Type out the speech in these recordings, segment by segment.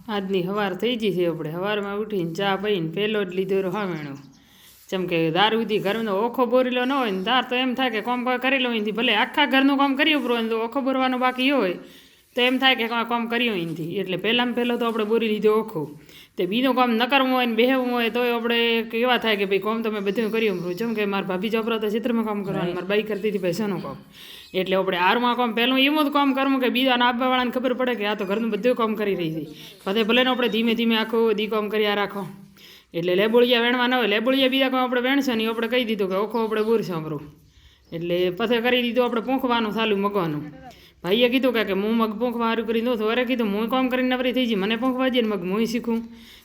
આજની સવાર થઈ ગઈ છે આપણે સવારમાં ઉઠીને ચા પીને પહેલો જ લીધો હામેણો જેમ કે દારૂથી ઘરનો ઓખો બોરેલો ન હોય ને તાર તો એમ થાય કે કામ કરી લો અહીંથી ભલે આખા ઘરનું કામ કર્યું પૂરું તો ઓખો બોરવાનો બાકી હોય તો એમ થાય કે કામ કર્યું અહીંથી એટલે પહેલાં તો આપણે બોરી લીધો ઓખો તે બીજું કામ ન કરવું હોય ને બેહવું હોય તો આપણે કેવા થાય કે ભાઈ કામ તો મેં બધું કર્યું પૂરું જેમ કે મારા ભાભી ચોપરા તો ચિત્રમાં કામ કરવાનું મારી બાઈ કરતી હતી પૈસાનું કામ એટલે આપણે આરમાં કામ પહેલું એવું જ કામ કરવું કે બીજાને આપવાવાળાને ખબર પડે કે આ તો ઘરનું બધું કામ કરી રહી છે પછી ભલે ને આપણે ધીમે ધીમે આખું દી કામ કર્યા રાખો એટલે લેબોળિયા વેણવા ન હોય લેબોળિયા બીજા કામ આપણે વેણશે નહીં આપણે કહી દીધું કે ઓખો આપણે બોરશું આપણું એટલે પછી કરી દીધું આપણે પૂંખવાનું ચાલુ મગવાનું ભાઈએ કીધું કે હું મગ પૂંખવા સારું કરી દઉં તો અરે કીધું હું કામ કરીને નવરી થઈ જઈ મને પૂંખવા જઈએ ને મગ હું શીખું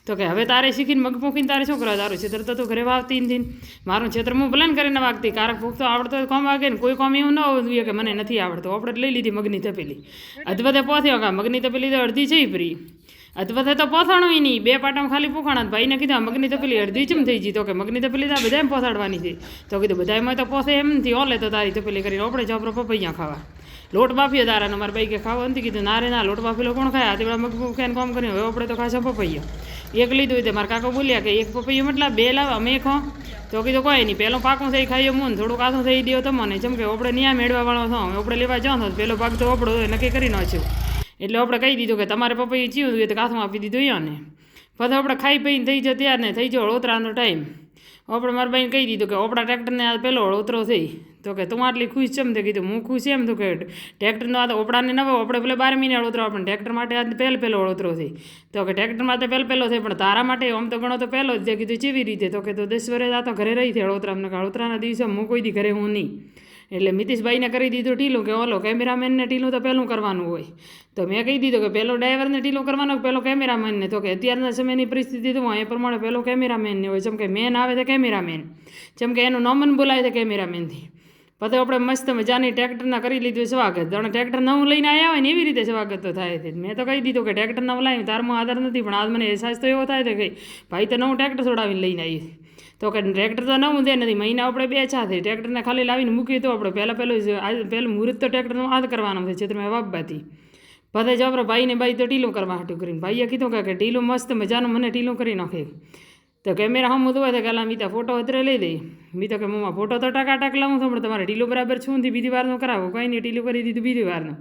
તો કે હવે તારે શીખીને મગ પૂંખીને તારે શું કરવા તારું છેતર તો ઘરે વાવતી નથી મારું છેતર હું પ્લાન કરીને વાગતી કારક પૂંખતો આવડતો કામ વાગે ને કોઈ કામ એવું ન હોવું જોઈએ કે મને નથી આવડતું આપણે લઈ લીધી મગની તપેલી અધવધે પહોંચ્યો કે મગની તપેલી તો અડધી છે ફ્રી અધવધે તો પહોંચાણું નહીં બે પાટામાં ખાલી પૂખાણા ભાઈને કીધું મગની તપેલી અડધી ચમ થઈ ગઈ તો કે મગની તપેલી તો બધાને પહોંચાડવાની છે તો કીધું બધામાં તો પહોંચે એમ નથી ઓલે તો તારી તપેલી કરીને આપણે ચોપરો પપૈયા ખાવા લોટ બાફ્યો તારાનો મારા બાઈ કે ખાવા નથી કીધું ના રે ના લોટ બાફેલો કોણ ખાય તેવડા મગ ખાઈને કામ કર્યું હવે આપણે તો ખાસા પપૈયા એક લીધું હોય તો મારા કાકા બોલ્યા કે એક પપૈયું મતલબ બે લાવ અમે ખો તો કીધું કોઈ નહીં પહેલો પાકું થઈ ખાઈએ મૂન થોડું કાચું થઈ દો તમને જેમ કે આપણે ન્યા મેળવાવાળો છો આપણે લેવા જાઓ તો પહેલો પાક તો આપણો નક્કી કરી નાખ્યો એટલે આપણે કહી દીધું કે તમારે પપૈયું ચીવું જોઈએ તો કાથું આપી દીધું એને પછી આપણે ખાઈ પીને થઈ જાઓ ત્યાર ને થઈ જાઓ ઓતરાનો ટાઈમ આપણે મારા બાઈને કહી દીધું કે આપણા ટ્રેક્ટરને આ પહેલો ઓતરો થઈ તો કે તું આટલી ખુશ છે એમ તો કીધું હું ખુશ એમ તો કે ટ્રેક્ટરનો આ તો ઓપડાને ન હોય આપણે પેલે 12 મહિને ઓતરો આપણે ટ્રેક્ટર માટે આજ પહેલો ઓતરો થઈ તો કે ટ્રેક્ટર માટે પહેલો થઈ પણ તારા માટે આમ તો ઘણો તો પહેલો જ છે કીધું ચેવી રીતે તો કે તો 10 વર્ષ આ તો ઘરે રહી છે ઓતરામને ઓતરાના દિવસે હું કોઈ દી ઘરે હું નહીં એટલે મિતેશભાઈને કરી દીધું ઢીલું કે ઓલો કેમેરામેનને ઢીલું તો પહેલું કરવાનું હોય તો મેં કહી દીધું કે પહેલો ડ્રાઈવરને ઢીલું કરવાનો પહેલો કેમેરામેનને તો કે અત્યારના સમયની પરિસ્થિતિ તો એ પ્રમાણે પહેલો કેમેરામેનને હોય જેમ કે મેન આવે તો કેમેરામેન જેમ કે એનું નોમન બોલાય તો કેમેરામેનથી પછી આપણે મસ્ત મજાની ટ્રેક્ટરના કરી લીધું સ્વાગત જાણે ટ્રેક્ટર નવું લઈને આવ્યા હોય ને એવી રીતે સ્વાગત તો થાય છે મેં તો કહી દીધું કે ટ્રેક્ટર નવું લાવ્યું તારમાં આધાર નથી પણ આજ મને અહેસાસ તો એવો થાય છે કે ભાઈ તો નવું ટ્રેક્ટર છોડાવીને લઈને આવી તો કે ટ્રેક્ટર તો નવું દે નથી મહિના આપણે બે છાથી ટ્રેક્ટરને ખાલી લાવીને મૂકી તો આપણે પહેલું મુહૂર્ત તો ટ્રેક્ટરનું આદ કરવાનું છે તમે વાપવાથી પછી જો આપણે ભાઈને બાઈ તો ઢીલું કરવા હાટું કરીને ભાઈએ કીધું કે ઢીલું મસ્ત મજાનું મને ઢીલું કરી નાખે તો કેમેરા હમ હોય તો કે મી તો ફોટો અત્રે લઈ દઈ મી તો કે મમ્મા ફોટો તો ટકાટક લાવું છું પણ તમારે ઢીલું બરાબર છું નથી બીજી વારનું કરાવો કંઈ નહીં ઢીલું કરી દીધું બીજી વારનું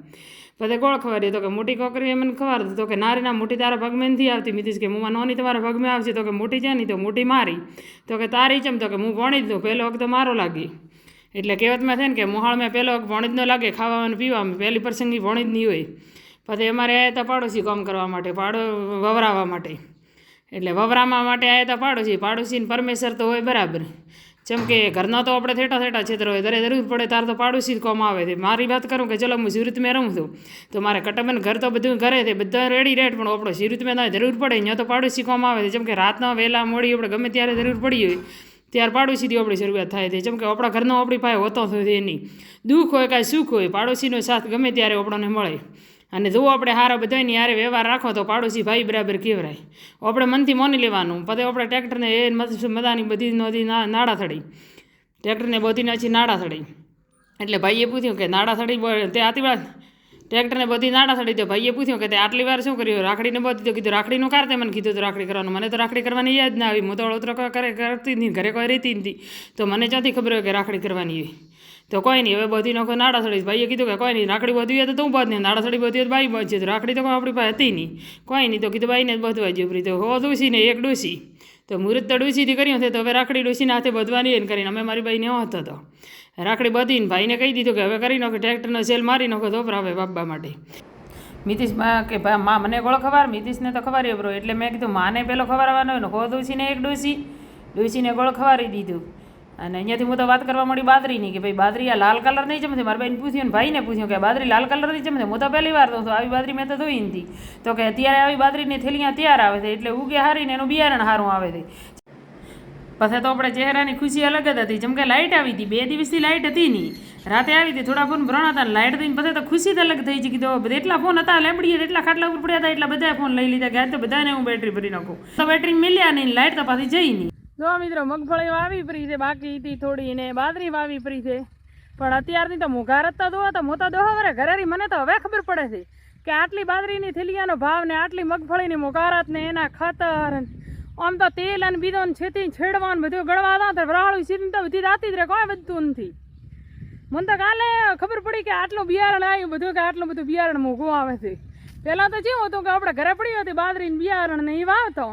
પછી ગોળ ખવારી તો કે મોટી કોકરી એમને ખવારતું તો કે નારીના મોટી તારા ભાગમાં નથી આવતી મિતિશ કે મમ્મા નોની તમારા ભાગમાં આવશે તો કે મોટી છે નહીં તો મોટી મારી તો કે તારી ચમ તો કે હું ભણી જ દઉં પહેલો વખત મારો લાગી એટલે કહેવતમાં છે ને કે મોહાળમાં પહેલો વખત ભણી જ ન લાગે ખાવામાં પીવામાં પહેલી પ્રસંગી ભણી જ નહીં હોય પછી અમારે આવ્યા હતા પાડોશી કામ કરવા માટે વવરાવવા માટે એટલે વવરાવા માટે આવ્યા હતા પાડોશીને પરમેશ્વર તો હોય બરાબર જેમ કે ઘરના તો આપણે થેટા છેતર હોય દરે જરૂર પડે તાર તો પાડોશી જ કોમ આવે છે મારી વાત કરું કે ચલો હું સુરતમાં રહું છું તો મારે કટમન ઘર તો બધું ઘરે છે બધા રેડી રેટ પણ આપણો સુરતમાં જરૂર પડે અહીંયા તો પાડોશી કોમ આવે છે જેમ કે રાતના વહેલા મોડી આપણે ગમે ત્યારે જરૂર પડી હોય ત્યાર પાડોશીથી આપણી શરૂઆત થાય છે જેમ કે આપણા ઘરનો આપણી પાસે હોતો થયો એની દુઃખ હોય કાંઈ સુખ હોય પાડોશીનો સાથ ગમે ત્યારે આપણને મળે અને જો આપણે હારા બધાની યારે વ્યવહાર રાખો તો પાડોશી ભાઈ બરાબર કહેવાય આપણે મનથી માની લેવાનું પછી આપણે ટ્રેક્ટરને એ મદાની બધી નદી નાડા થડી ટ્રેક્ટરને બધી નાચી નાડા થડી એટલે ભાઈએ પૂછ્યું કે નાડા થડી તે આતી વાત ટ્રેક્ટરને બધી નાડા થડી તો ભાઈએ પૂછ્યું કે તે આટલી વાર શું કર્યું રાખડીને બધી તો કીધું રાખડીનું કાર તે મને કીધું તો રાખડી કરવાનું મને તો રાખડી કરવાની યાદ ના આવી હું તો અળોતરો કરતી નહીં ઘરે કોઈ રહેતી નથી તો મને ક્યાંથી ખબર હોય કે રાખડી કરવાની હોય તો કોઈ નહીં હવે બધી નોખો નાડા થડી ભાઈએ કીધું કે કોઈ નહીં રાખડી બધી હોય તો તું બાદ નહીં નાડા થડી બધી હોય તો બાઈ બાદ છે તો રાખડી તો કોઈ આપણી પાસે હતી નહીં કોઈ નહીં તો કીધું બાઈને જ બધવા જેવું તો હો ડૂસી ને એક ડૂસી તો મુહૂર્ત તો ડૂસીથી કર્યું છે તો હવે રાખડી ડૂસીને હાથે બધવાની એને કરીને અમે મારી બાઈને હોત હતો રાખડી બધીને ભાઈને કહી દીધું કે હવે કરી નાખો ટ્રેક્ટરનો સેલ મારી નાખો તો હવે બાપા માટે મિતિશમાં કે માં મને ગોળ ખબર મિતિશને તો ખબર બરો એટલે મેં કીધું માને પેલો ખવડાવવાનો હોય ને હો ડૂસીને એક ડૂસીને ગોળ ખવારી દીધું અને અહીંયાથી હું તો વાત કરવા મળી બાદરીની કે ભાઈ બાદરી આ લાલ કલર નહીં જમશે મારા ભાઈને પૂછ્યું ને ભાઈને પૂછ્યું કે બાદરી લાલ કલર નહીં જમશે હું તો પહેલી વાર દઉં છું આવી બાદરી મેં તો જોઈ નથી તો કે અત્યારે આવી બાદરીની થેલીਆਂ તૈયાર આવે છે એટલે ઉગે હારીને એનું બિયારણ સારું આવે છે પછી તો આપણે ચહેરાની ખુશી અલગ જ હતી જેમ કે લાઇટ આવી હતી 2 દિવસથી લાઇટ હતી નહીં રાતે આવી હતી થોડા ફોન ભરણા હતા લાઇટ થઈને પછી તો ખુશી જ અલગ થઈ છે કીધું એટલા ફોન હતા લેબડીએ એટલા ખાટલા ઉપર પડ્યા હતા એટલા બધા ફોન લઈ લીધા ગયા તો બધાને હું બેટરી ભરી નાખું તો બેટરી મળ્યા નહીં લાઇટ તો પાછી જઈ નહીં જો મિત્રો મગફળી વાવી પડી છે બાકી હતી થોડી ને બાદરી વાવી પડી છે પણ અત્યારની તો મોઘા રત્તા દોવા તો મોટા દોહા વરે ઘરેરી મને તો હવે ખબર પડે છે કે આટલી બાજરીની થેલીયાનો ભાવ ને આટલી મગફળીની મોગારાત ને એના ખાતર આમ તો તેલ અને બીજો છેતી છેડવાનું બધું ગણવા હતા વરાળું સીધું તો બધી રાતી જ રહે કોઈ વધતું નથી. મને તો કાલે ખબર પડી કે આટલું બિયારણ આવ્યું બધું કે આટલું બધું બિયારણ મોઘું આવે છે. પહેલાં તો જેવું હતું કે આપણે ઘરે પડી હતી બાજરીને બિયારણ ને એ વાવતો,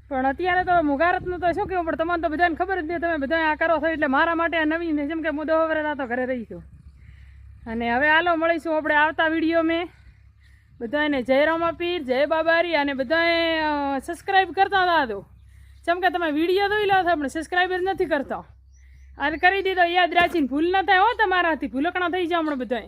પણ અત્યારે તો મોગારતનું તો શું કહેવું પણ તમને તો બધાને ખબર જ નહીં, તમે બધા આ કરો છો એટલે મારા માટે આ નવીન છે. જેમ કે હું 10 વર્ષ તો ઘરે રહી છું. અને હવે હાલો મળીશું આપણે આવતા વિડીયો મેં. બધાને જય રામાપીર, જય બાબારી, અને બધાએ સબસ્ક્રાઈબ કરતા હતા તો જેમ કે તમે વિડીયો જોઈ લો છો પણ સબસ્ક્રાઈબ જ નથી કરતા. આજે કરી દીધો, યાદ રાખીને ભૂલ ન થાય હો તમારાથી, ભૂલકણા થઈ જાવ હમણાં બધાએ.